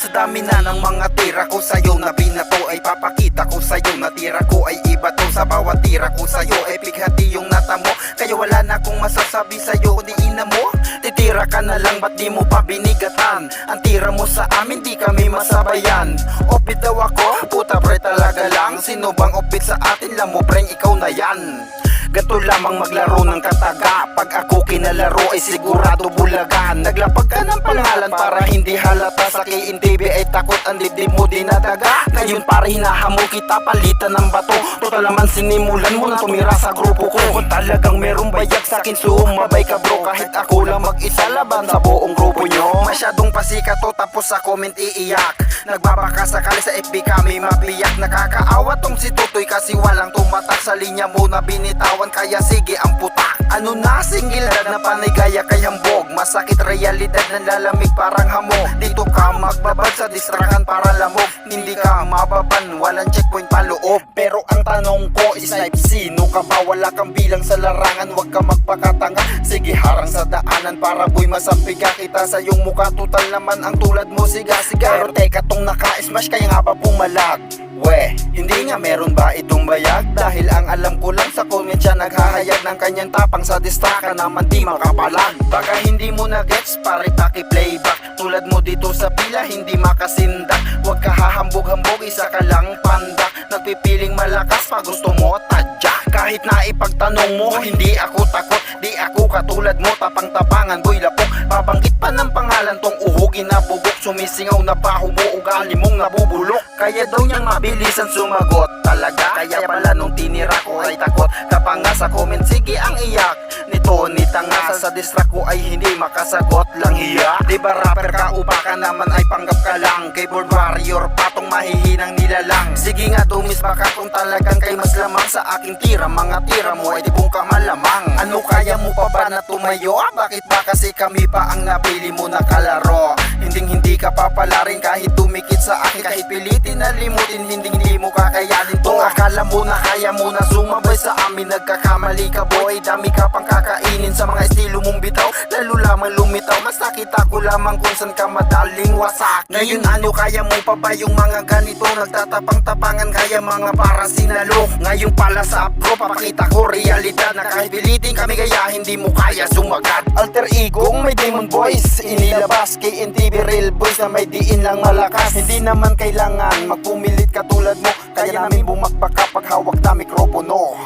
Sa dami na ng mga tira ko sa'yo na binato, ay papakita ko sa'yo na tira ko ay iba to. Sa bawat tira ko sa'yo ay pighati yung natamo, kaya wala na akong masasabi sa'yo kundi ina mo. Titira ka na lang, ba't di mo pa binigatan? Ang tira mo sa amin, di kami masabayan. Opit daw ako, puta pre talaga lang. Sino bang opit sa atin? Lamo preng, ikaw na yan. Ganto lamang maglaro ng kataga, pag ako kinalaro ay sigurado bulagan. Naglapag ka ng pangalan para hindi halata, sa KNTV ay takot ang dibdib mo dinadaga. Ngayon pare hinahamon kita, palitan ng bato. Total naman sinimulan mo na tumira sa grupo ko. Kung talagang merong bayag sa'kin, sumabay ka bro. Kahit ako lang mag-isa laban sa buong grupo nyo. Masyadong pasika to, tapos sa comment iiyak. Nagbabaka sakali sa FB kami mabiyak. Nakakaawa tong si Tutoy kasi walang tumatak sa linya mo na binitawan, kaya sige ang putak. Ano na single dad na panigaya kay hambog, masakit realidad ng lalamig parang hamog. Dito ka magbabag sa distrakan para lamog, hindi ka mababan, walang checkpoint paloob. Pero ang tanong ko is snipe, sino ka ba? Wala kang bilang sa larangan, wag ka magpakatanga. Sige harang sa daanan para boy masampiga kita sa iyong mukha. Tutal naman ang tulad mo siga-siga. Pero teka tong naka-smash kaya nga ba pumalag? We, hindi nga meron ba itong bayag? Dahil ang alam ko lang sa comment siya naghahayag ng kanyang tapang, sa distraka naman di makapalag. Baka hindi mo na gets, pare paki-playback. Tulad mo dito sa pila, hindi makasindak. Huwag ka hahambog-hambog, isa ka lang panda. Nagpipiling malakas pa gusto mo tadya. Kahit na ipagtanong mo, hindi ako takot. Di ako katulad mo, tapang-tapangan boy lapok. Babanggit pa ng pangalan tong uhugin na bubok. Sumisingaw na baho mo, ugali mong nabubulok. Kaya daw niyang mabilisan sumagot. Talaga, kaya pala nung tinira ko ay takot. Kapag nga sa comment, sige ang iyak nito ni tanga. Sa distract ko ay hindi makasagot lang hiya. Diba rapper ka o baka naman ay panggap ka lang? Keyboard warrior, patong mahihinang nilalang. Sige nga dumis baka kung talagang kay mas lamang sa aking tira. Mga tira mo ay tibong ka malamang. Ano kaya mo pa ba na tumayo? Bakit ba kasi kami pa ang napili mo na kalaro? Hindi ka papalarin kahit tumikit sa akin. Kahit pilitin na limutin, hindi mo kakayanin to. Akala mo na kaya mo na sumabay sa amin, nagkakamali ka boy. Dami ka pang kakainin sa mga estilo mong bitaw. Lalo lamang lumitaw, mas nakita ko lamang kung saan ka madaling wasak. Ngayon ano kaya mo pa ba yung mga ganito? Nagtatapang-tapangan kaya mga para sinalo. Ngayon pala sa pro, papakita ko realidad na kahit pilitin kami kaya hindi mo kaya sumagat. Alter ego may demon voice, inilabas KNTV real boys na may diin lang malakas. Hindi naman kailangan magpumilit katulad mo, kaya namin bumakbak kapag hawak na mikropono.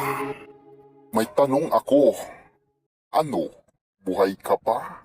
May tanong ako, ano, buhay ka pa?